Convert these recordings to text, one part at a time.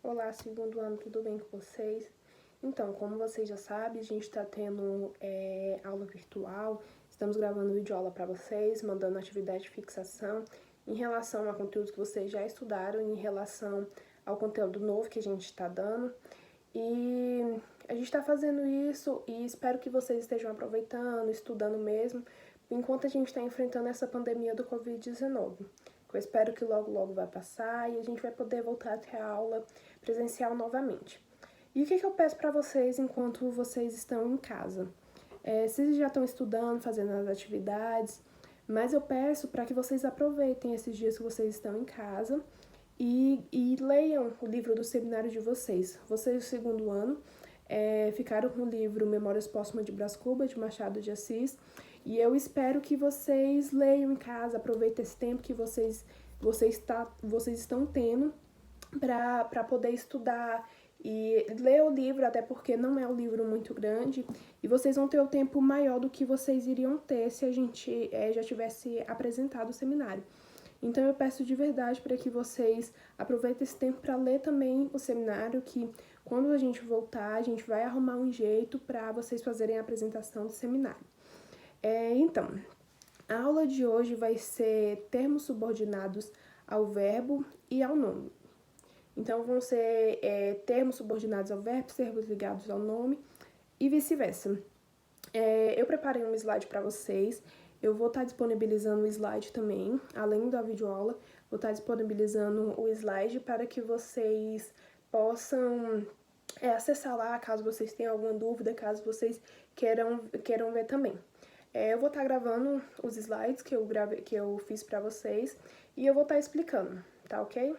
Olá, segundo ano, tudo bem com vocês? Então, como vocês já sabem, a gente está tendo aula virtual, estamos gravando videoaula para vocês, mandando atividade de fixação em relação a conteúdos que vocês já estudaram, em relação ao conteúdo novo que a gente está dando. E a gente está fazendo isso e espero que vocês estejam aproveitando, estudando mesmo, enquanto a gente está enfrentando essa pandemia do Covid-19. Eu espero que logo, logo vai passar e a gente vai poder voltar a ter a aula presencial novamente. E o que eu peço para vocês enquanto vocês estão em casa? Vocês já estão estudando, fazendo as atividades, mas eu peço para que vocês aproveitem esses dias que vocês estão em casa e leiam o livro do seminário de vocês. Vocês do segundo ano ficaram com o livro Memórias Póstumas de Brás Cubas, de Machado de Assis, e eu espero que vocês leiam em casa, aproveitem esse tempo que vocês estão tendo para poder estudar e ler o livro, até porque não é um livro muito grande, e vocês vão ter o tempo maior do que vocês iriam ter se a gente já tivesse apresentado o seminário. Então eu peço de verdade para que vocês aproveitem esse tempo para ler também o seminário, que quando a gente voltar, a gente vai arrumar um jeito para vocês fazerem a apresentação do seminário. Então, a aula de hoje vai ser termos subordinados ao verbo e ao nome. Então, vão ser termos subordinados ao verbo, termos ligados ao nome e vice-versa. Eu preparei um slide para vocês. Eu vou estar disponibilizando o slide também, além da videoaula, vou estar disponibilizando o slide para que vocês possam acessar lá, caso vocês tenham alguma dúvida, caso vocês queiram ver também. Eu vou estar gravando os slides que eu fiz para vocês e eu vou estar explicando, tá ok?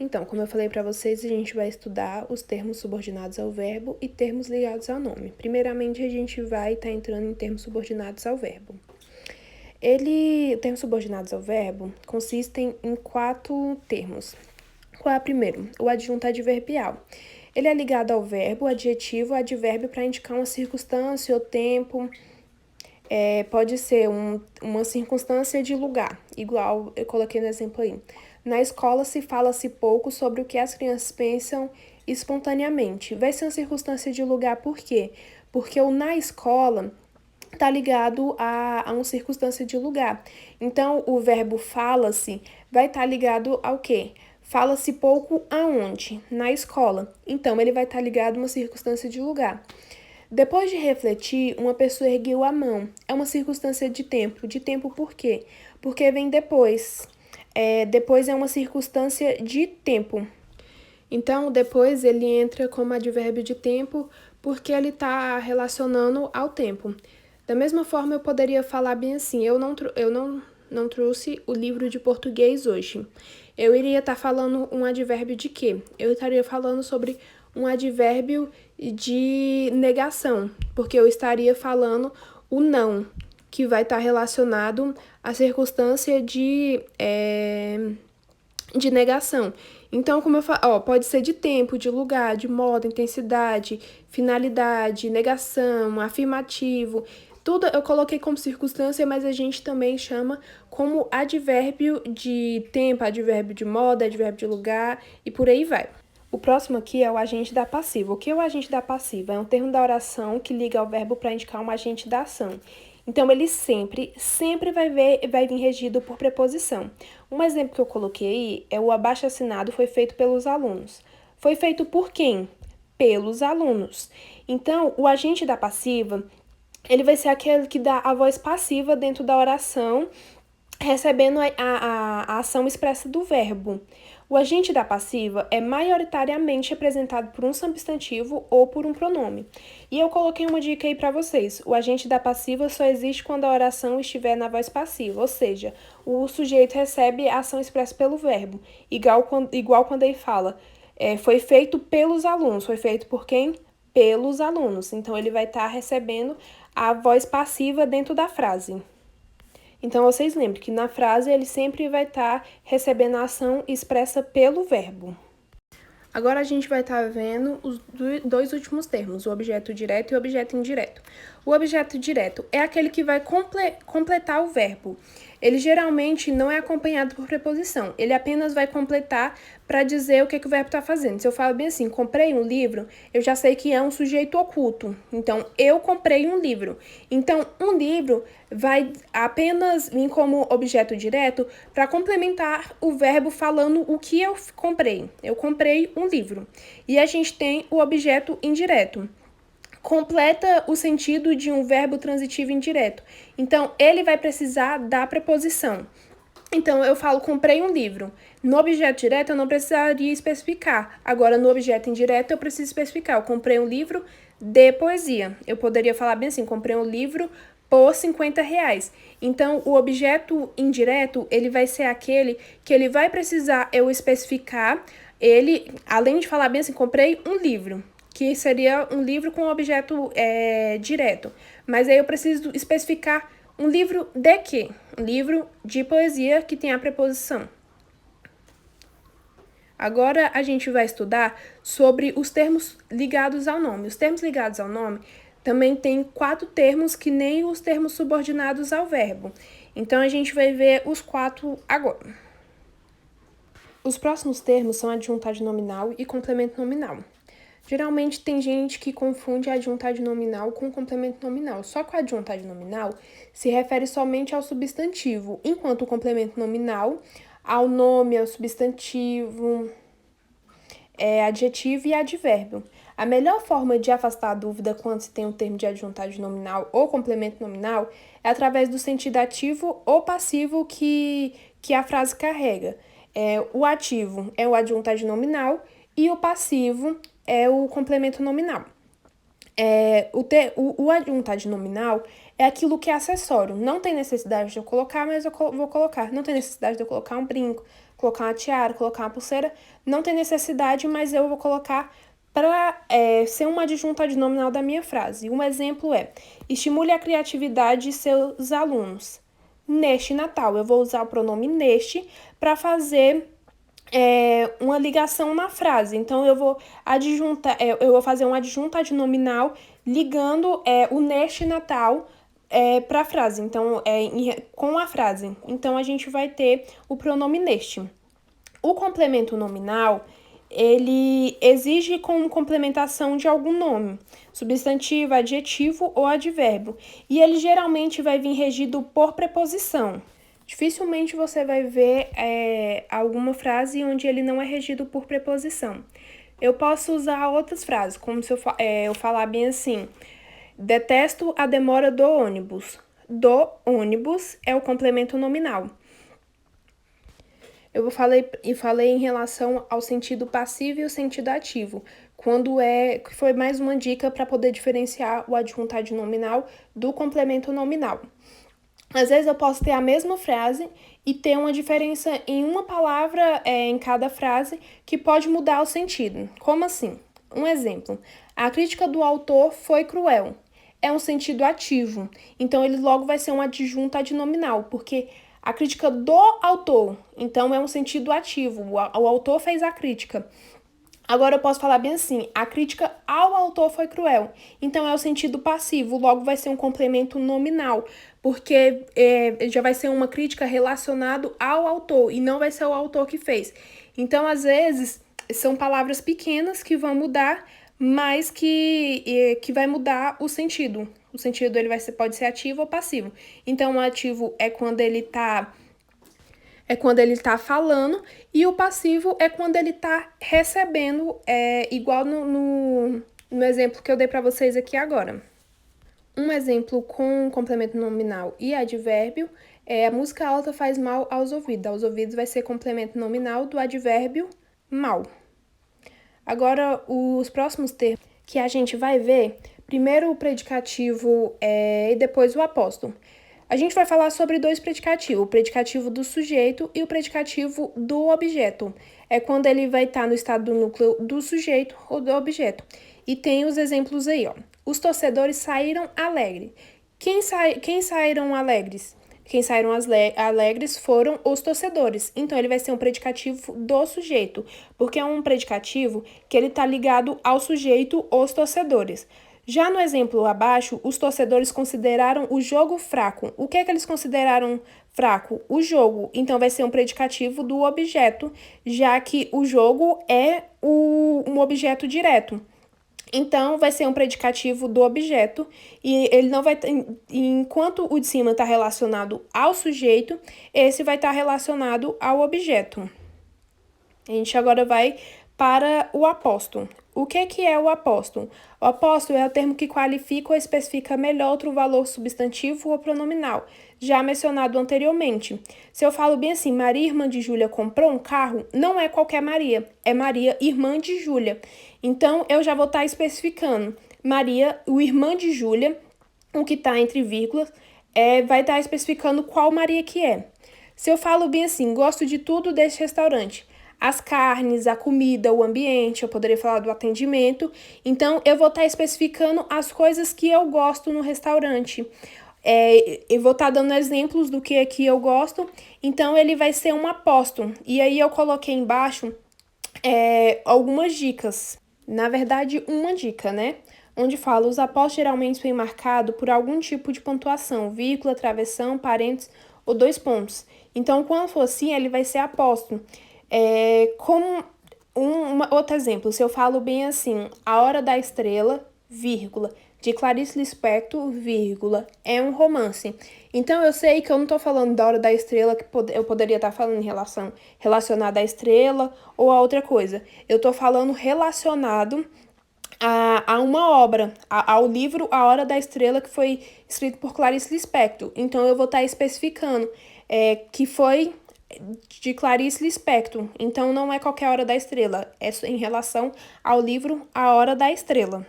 Então, como eu falei para vocês, a gente vai estudar os termos subordinados ao verbo e termos ligados ao nome. Primeiramente, a gente vai estar entrando em termos subordinados ao verbo. Termos subordinados ao verbo consistem em 4 termos. Qual é o primeiro? O adjunto adverbial. Ele é ligado ao verbo, adjetivo, advérbio para indicar uma circunstância ou tempo. Pode ser uma circunstância de lugar, igual eu coloquei no exemplo aí. Na escola fala-se pouco sobre o que as crianças pensam espontaneamente. Vai ser uma circunstância de lugar por quê? Porque o na escola está ligado a uma circunstância de lugar. Então, o verbo fala-se vai estar ligado ao quê? Fala-se pouco aonde? Na escola. Então, ele vai estar ligado a uma circunstância de lugar. Depois de refletir, uma pessoa ergueu a mão. É uma circunstância de tempo. De tempo por quê? Porque vem depois. Depois é uma circunstância de tempo. Então, depois ele entra como advérbio de tempo porque ele está relacionando ao tempo. Da mesma forma, eu poderia falar bem assim, eu não trouxe o livro de português hoje. Eu iria estar falando um advérbio de quê? Eu estaria falando sobre um advérbio de negação, porque eu estaria falando o não, que vai estar relacionado à circunstância de negação. Então, como eu falo, pode ser de tempo, de lugar, de modo, intensidade, finalidade, negação, afirmativo. Tudo eu coloquei como circunstância, mas a gente também chama como advérbio de tempo, advérbio de modo, advérbio de lugar e por aí vai. O próximo aqui é o agente da passiva. O que é o agente da passiva? É um termo da oração que liga ao verbo para indicar um agente da ação. Então, ele sempre vai vir regido por preposição. Um exemplo que eu coloquei aí é o abaixo-assinado foi feito pelos alunos. Foi feito por quem? Pelos alunos. Então, o agente da passiva, ele vai ser aquele que dá a voz passiva dentro da oração, recebendo a ação expressa do verbo. O agente da passiva é maioritariamente representado por um substantivo ou por um pronome. E eu coloquei uma dica aí para vocês. O agente da passiva só existe quando a oração estiver na voz passiva, ou seja, o sujeito recebe a ação expressa pelo verbo. Igual quando ele fala, foi feito pelos alunos. Foi feito por quem? Pelos alunos. Então, ele vai estar recebendo a voz passiva dentro da frase. Então, vocês lembrem que na frase ele sempre vai estar recebendo a ação expressa pelo verbo. Agora a gente vai estar vendo os 2 últimos termos, o objeto direto e o objeto indireto. O objeto direto é aquele que vai completar o verbo. ele geralmente não é acompanhado por preposição. Ele apenas vai completar para dizer o que o verbo está fazendo. Se eu falo bem assim, comprei um livro, eu já sei que é um sujeito oculto. Então, eu comprei um livro. Então, um livro vai apenas vir como objeto direto para complementar o verbo falando o que eu comprei. Eu comprei um livro. E a gente tem o objeto indireto. Completa o sentido de um verbo transitivo indireto. Então, ele vai precisar da preposição. Então, eu falo, comprei um livro. No objeto direto, eu não precisaria especificar. Agora, no objeto indireto, eu preciso especificar. Eu comprei um livro de poesia. Eu poderia falar bem assim, comprei um livro por R$50. Então, o objeto indireto, ele vai ser aquele que ele vai precisar eu especificar. Ele, além de falar bem assim, comprei um livro, que seria um livro com objeto direto. Mas aí eu preciso especificar um livro de quê? Um livro de poesia que tem a preposição. Agora a gente vai estudar sobre os termos ligados ao nome. Os termos ligados ao nome também tem 4 termos que nem os termos subordinados ao verbo. Então a gente vai ver os 4 agora. Os próximos termos são adjuntado nominal e complemento nominal. Geralmente tem gente que confunde a adjuntado nominal com complemento nominal. Só que o adjuntado nominal se refere somente ao substantivo, enquanto o complemento nominal ao nome, ao substantivo, adjetivo e advérbio. A melhor forma de afastar a dúvida quando se tem um termo de adjuntado nominal ou complemento nominal é através do sentido ativo ou passivo que a frase carrega. O ativo é o adjuntado nominal e o passivo é o complemento nominal. O adjuntado nominal é aquilo que é acessório. Não tem necessidade de eu colocar, mas eu vou colocar. Não tem necessidade de eu colocar um brinco, colocar uma tiara, colocar uma pulseira. Não tem necessidade, mas eu vou colocar para ser uma adjuntado nominal da minha frase. Um exemplo é: estimule a criatividade de seus alunos. Neste Natal, eu vou usar o pronome neste para fazer uma ligação na frase. Então, eu vou fazer um adjuntado nominal ligando o neste Natal para a frase. Então, com a frase. Então, a gente vai ter o pronome neste. O complemento nominal, ele exige com complementação de algum nome, substantivo, adjetivo ou advérbio. E ele geralmente vai vir regido por preposição. Dificilmente você vai ver alguma frase onde ele não é regido por preposição. Eu posso usar outras frases, como se eu falar bem assim: detesto a demora do ônibus. Do ônibus é o complemento nominal. Eu falei em relação ao sentido passivo e o sentido ativo, que foi mais uma dica para poder diferenciar o adjuntado nominal do complemento nominal. Às vezes eu posso ter a mesma frase e ter uma diferença em uma palavra em cada frase que pode mudar o sentido. Como assim? Um exemplo: a crítica do autor foi cruel. É um sentido ativo, então ele logo vai ser um adjunto nominal, porque a crítica do autor, então é um sentido ativo, o autor fez a crítica. Agora eu posso falar bem assim: a crítica ao autor foi cruel. Então é o sentido passivo, logo vai ser um complemento nominal, porque já vai ser uma crítica relacionada ao autor e não vai ser o autor que fez. Então, às vezes, são palavras pequenas que vão mudar, mas que vai mudar o sentido. O sentido pode ser ativo ou passivo. Então, o ativo é quando ele tá falando, e o passivo é quando ele tá recebendo, igual no exemplo que eu dei para vocês aqui agora. Um exemplo com complemento nominal e advérbio a música alta faz mal aos ouvidos. Aos ouvidos vai ser complemento nominal do advérbio mal. Agora, os próximos termos que a gente vai ver, primeiro o predicativo e depois o apóstrofo. A gente vai falar sobre 2 predicativos, o predicativo do sujeito e o predicativo do objeto. É quando ele vai estar no estado do núcleo do sujeito ou do objeto. E tem os exemplos aí, ó. Os torcedores saíram alegres. Quem saíram alegres? Quem saíram alegres foram os torcedores. Então, ele vai ser um predicativo do sujeito, porque é um predicativo que ele está ligado ao sujeito, os torcedores. Já no exemplo abaixo, os torcedores consideraram o jogo fraco. O que é que eles consideraram fraco? O jogo. Então, vai ser um predicativo do objeto, já que o jogo é um objeto direto. Então, vai ser um predicativo do objeto e ele não vai ter, enquanto o de cima está relacionado ao sujeito, esse vai estar relacionado ao objeto. A gente agora vai para o apóstolo. O que é o apóstolo? O apóstolo é o termo que qualifica ou especifica melhor outro valor substantivo ou pronominal, já mencionado anteriormente. Se eu falo bem assim, Maria, irmã de Júlia, comprou um carro, não é qualquer Maria, é Maria, irmã de Júlia. Então, eu já vou estar especificando. Maria, o irmã de Júlia, o que está entre vírgulas, vai estar especificando qual Maria que é. Se eu falo bem assim, gosto de tudo deste restaurante, as carnes, a comida, o ambiente, eu poderia falar do atendimento. Então, eu vou estar especificando as coisas que eu gosto no restaurante. Eu vou estar dando exemplos do que aqui eu gosto. Então, ele vai ser um apóstolo. E aí, eu coloquei embaixo algumas dicas. Na verdade, uma dica, né? Onde fala, os apóstolos geralmente vêm marcados por algum tipo de pontuação, vírgula, travessão, parênteses ou 2 pontos. Então, quando for assim, ele vai ser apóstolo. Como outro exemplo, se eu falo bem assim, A Hora da Estrela, vírgula, de Clarice Lispector, vírgula, é um romance. Então, eu sei que eu não estou falando da Hora da Estrela, que eu poderia estar falando em relacionada à estrela ou a outra coisa. Eu estou falando relacionado a uma obra, ao livro A Hora da Estrela, que foi escrito por Clarice Lispector. Então, eu vou estar especificando que foi de Clarice Lispector. Então, não é qualquer Hora da Estrela, é em relação ao livro A Hora da Estrela.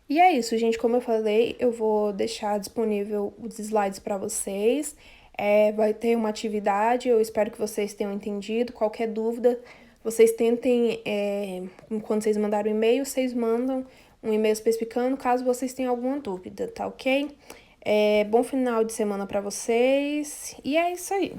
E é isso, gente. Como eu falei, eu vou deixar disponível os slides para vocês. Vai ter uma atividade, eu espero que vocês tenham entendido. Qualquer dúvida, vocês tentem, quando vocês mandarem o e-mail, vocês mandam um e-mail especificando, caso vocês tenham alguma dúvida, tá ok? Bom final de semana para vocês, e é isso aí.